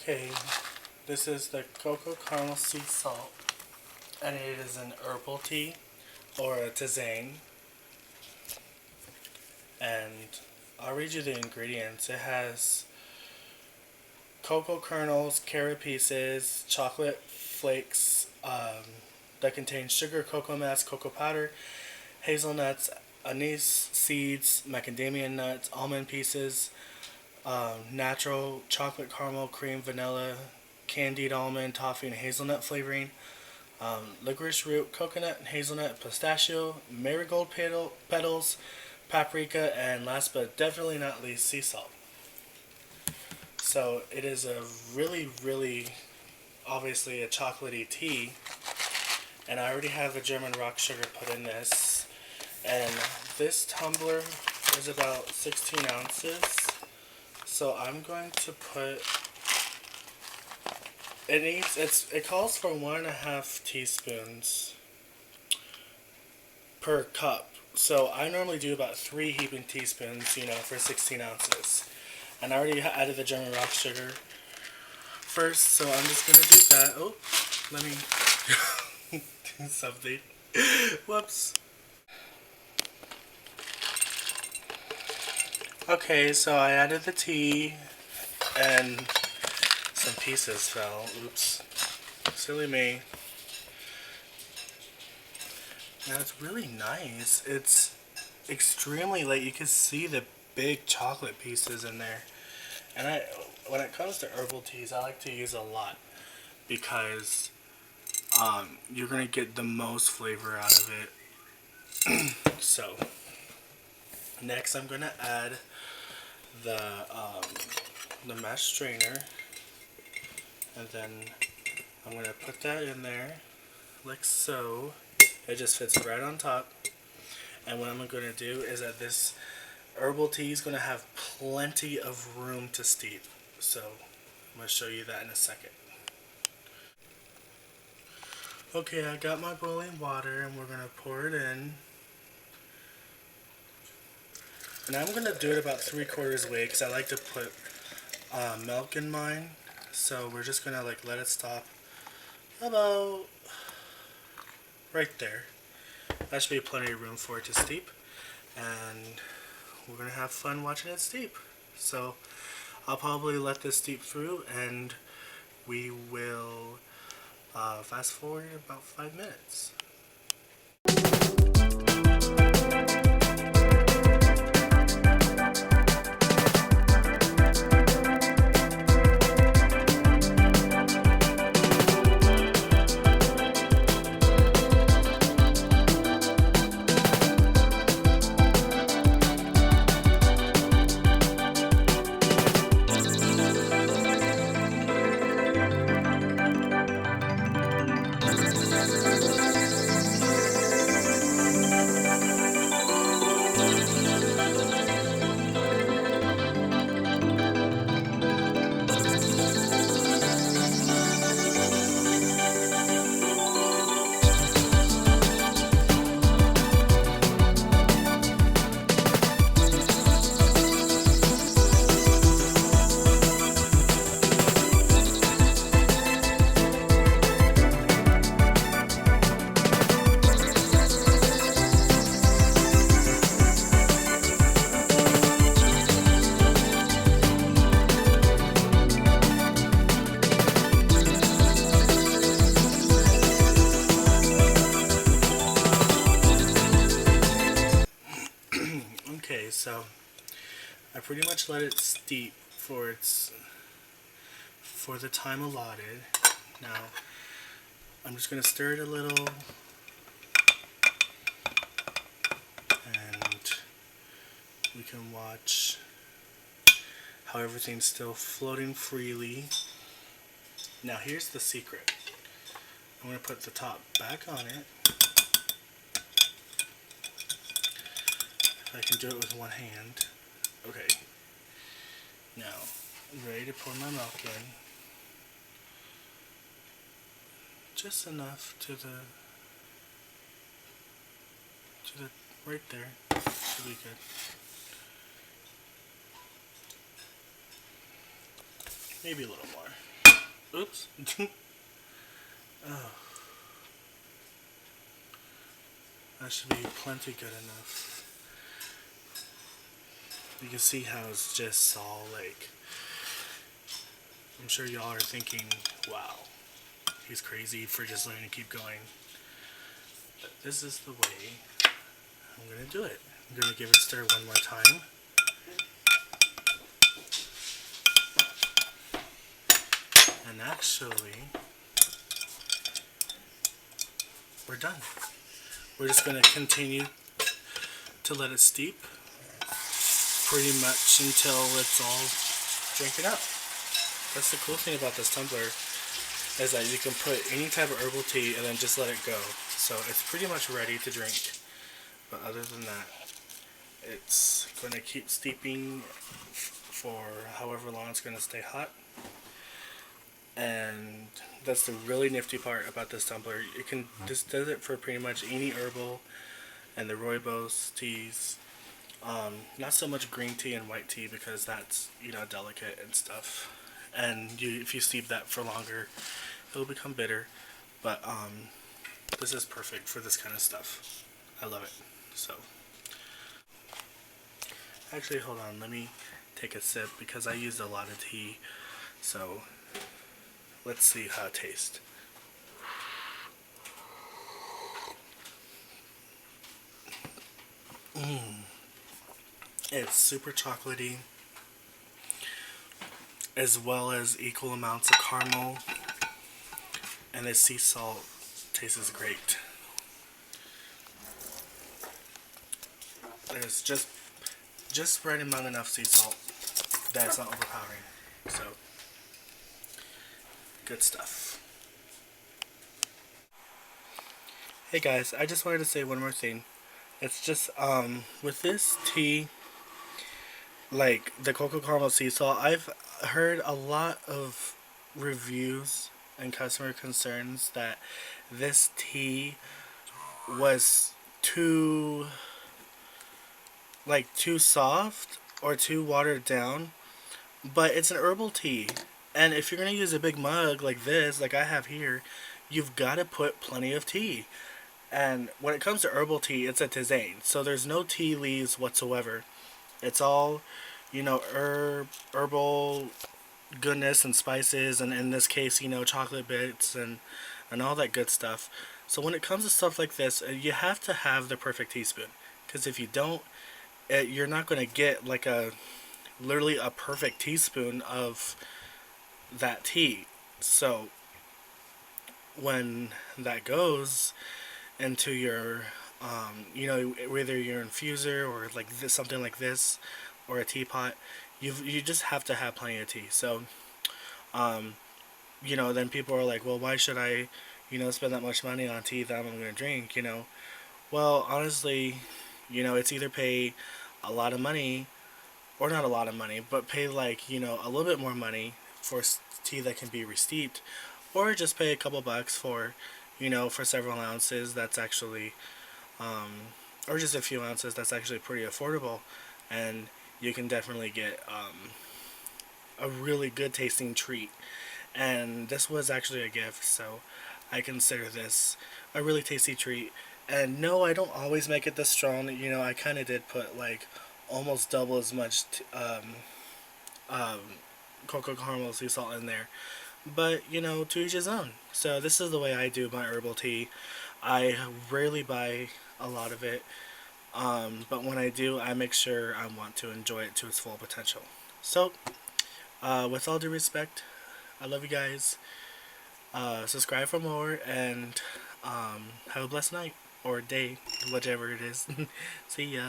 Okay, this is the CocoCaramel sea salt, and it is an herbal tea or a tisane. And I'll read you the ingredients. It has cocoa kernels, carrot pieces, chocolate flakes that contain sugar, cocoa mass, cocoa powder, hazelnuts, anise seeds, macadamia nuts, almond pieces, natural chocolate caramel, cream, vanilla, candied almond, toffee, and hazelnut flavoring, licorice root, coconut, hazelnut, pistachio, marigold petals, paprika, and last but definitely not least, sea salt. So it is a really, obviously a chocolatey tea, and I already have the German rock sugar put in this, and this tumbler is about 16 ounces. So I'm going to put, it calls for 1.5 teaspoons per cup. So I normally do about 3 heaping teaspoons, for 16 ounces. And I already added the German rock sugar first, so I'm just going to do that. Oh, let me do something. Whoops. Okay, so I added the tea, and some pieces fell. Oops. Silly me. Now it's really nice. It's extremely light. You can see the big chocolate pieces in there. And when it comes to herbal teas, I like to use a lot because you're gonna get the most flavor out of it. So next, I'm gonna add the mesh strainer, and then I'm gonna put that in there like so. It just fits right on top. And what I'm gonna do is that this herbal tea is gonna have plenty of room to steep. So I'm gonna show you that in a second. Okay, I got my boiling water, and we're gonna pour it in. And I'm gonna do it about 3/4 way because I like to put milk in mine. So we're just gonna let it stop about right there. That should be plenty of room for it to steep, and we're gonna have fun watching it steep. So I'll probably let this steep through, and we will fast forward about 5 minutes. Okay, so I pretty much let it steep for the time allotted. Now I'm just gonna stir it a little, and we can watch how everything's still floating freely. Now here's the secret. I'm gonna put the top back on it. I can do it with one hand. Okay. Now, I'm ready to pour my milk in. Just enough to the right there. Should be good. Maybe a little more. Oops. Oh, that should be plenty good enough. You can see how it's just all like, I'm sure y'all are thinking, wow, he's crazy for just letting it keep going. But this is the way I'm gonna do it. I'm gonna give it a stir one more time. And actually, we're done. We're just gonna continue to let it steep pretty much until it's all drinking up. That's the cool thing about this tumbler, is that you can put any type of herbal tea and then just let it go. So it's pretty much ready to drink. But other than that, it's going to keep steeping for however long it's going to stay hot. And that's the really nifty part about this tumbler. You can just does it for pretty much any herbal and the rooibos teas. Not so much green tea and white tea because that's, delicate and stuff. And if you steep that for longer, it'll become bitter. But this is perfect for this kind of stuff. I love it. So, actually, hold on. Let me take a sip because I used a lot of tea. So, let's see how it tastes. It's super chocolatey, as well as equal amounts of caramel, and the sea salt tastes great. There's just right amount enough sea salt that it's not overpowering. So, good stuff. Hey guys, I just wanted to say one more thing. It's just with this tea, like the CocoCaramel sea salt, I've heard a lot of reviews and customer concerns that this tea was too soft or too watered down, but it's an herbal tea, and if you're gonna use a big mug like this, like I have here, you've got to put plenty of tea. And when it comes to herbal tea, it's a tisane, so there's no tea leaves whatsoever. It's all, herbal goodness and spices, and in this case, chocolate bits and all that good stuff. So when it comes to stuff like this, you have to have the perfect teaspoon, because if you don't, you're not going to get like literally a perfect teaspoon of that tea. So when that goes into your whether your infuser or like this, something like this, or a teapot, you just have to have plenty of tea. So then people are like, well, why should I spend that much money on tea that I'm going to drink? Well, honestly, it's either pay a lot of money, or not a lot of money, but pay like, a little bit more money for tea that can be resteeped, or just pay a couple bucks for, for several ounces that's actually, or just a few ounces that's actually pretty affordable, and you can definitely get a really good tasting treat. And this was actually a gift, so I consider this a really tasty treat. And no, I don't always make it this strong. I kind of did put like almost double as much CocoCaramel sea salt in there. But, to each his own. So this is the way I do my herbal tea. I rarely buy a lot of it. But when I do, I make sure I want to enjoy it to its full potential. So, with all due respect, I love you guys. Subscribe for more, and have a blessed night or day, whichever it is. See ya.